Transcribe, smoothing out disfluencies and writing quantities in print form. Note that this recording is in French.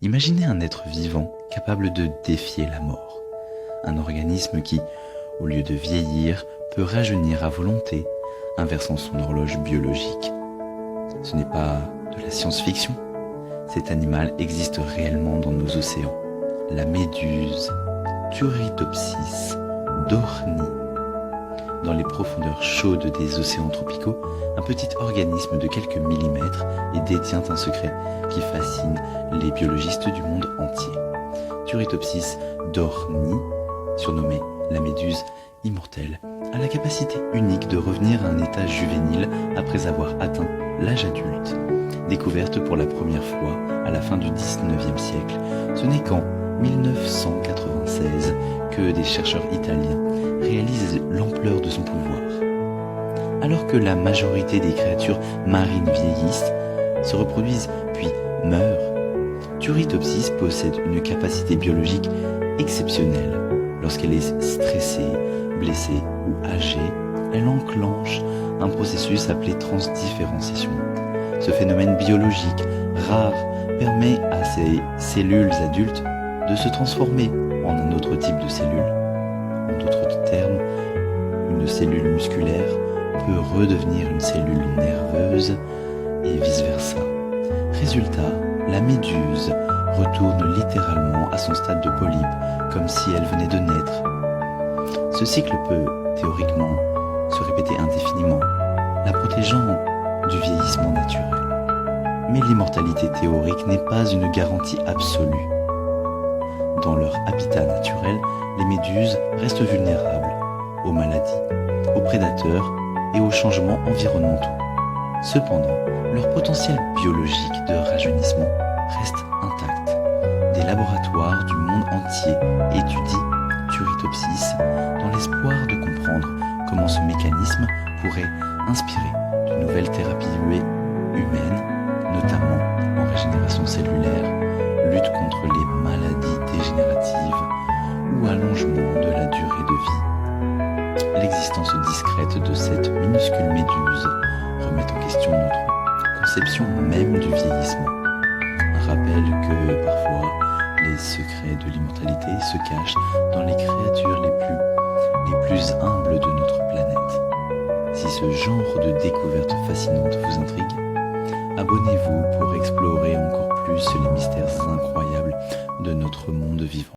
Imaginez un être vivant capable de défier la mort. Un organisme qui, au lieu de vieillir, peut rajeunir à volonté, inversant son horloge biologique. Ce n'est pas de la science-fiction. Cet animal existe réellement dans nos océans. La méduse Turritopsis dorni. Dans les profondeurs chaudes des océans tropicaux, un petit organisme de quelques millimètres et détient un secret qui fascine les biologistes du monde entier. Turritopsis dorni, surnommée la méduse immortelle, a la capacité unique de revenir à un état juvénile après avoir atteint l'âge adulte. Découverte pour la première fois à la fin du 19e siècle, ce n'est qu'en 1996 que des chercheurs italiens réalisent l'ampleur de son pouvoir. Alors que la majorité des créatures marines vieillissent, se reproduisent puis meurent, Turritopsis possède une capacité biologique exceptionnelle. Lorsqu'elle est stressée, blessée ou âgée, elle enclenche un processus appelé transdifférenciation. Ce phénomène biologique rare permet à ces cellules adultes de se transformer en un autre type de cellule. En d'autres termes, une cellule musculaire peut redevenir une cellule nerveuse et vice-versa. Résultat, la méduse retourne littéralement à son stade de polype, comme si elle venait de naître. Ce cycle peut, théoriquement, se répéter indéfiniment, la protégeant du vieillissement naturel. Mais l'immortalité théorique n'est pas une garantie absolue. Dans leur habitat naturel, les méduses restent vulnérables aux maladies, aux prédateurs et aux changements environnementaux. Cependant, leur potentiel biologique de rajeunissement reste intact. Des laboratoires du monde entier étudient Turritopsis dans l'espoir de comprendre comment ce mécanisme pourrait inspirer de nouvelles thérapies humaines, notamment en régénération cellulaire, lutte contre les maladies dégénératives ou allongement de la durée de vie. L'existence discrète de cette minuscule méduse remet en question notre conception même du vieillissement. Un rappel que parfois les secrets de l'immortalité se cachent dans les créatures les plus humbles de notre planète. Si ce genre de découverte fascinante vous intrigue, abonnez-vous pour explorer encore plus les mystères incroyables de notre monde vivant.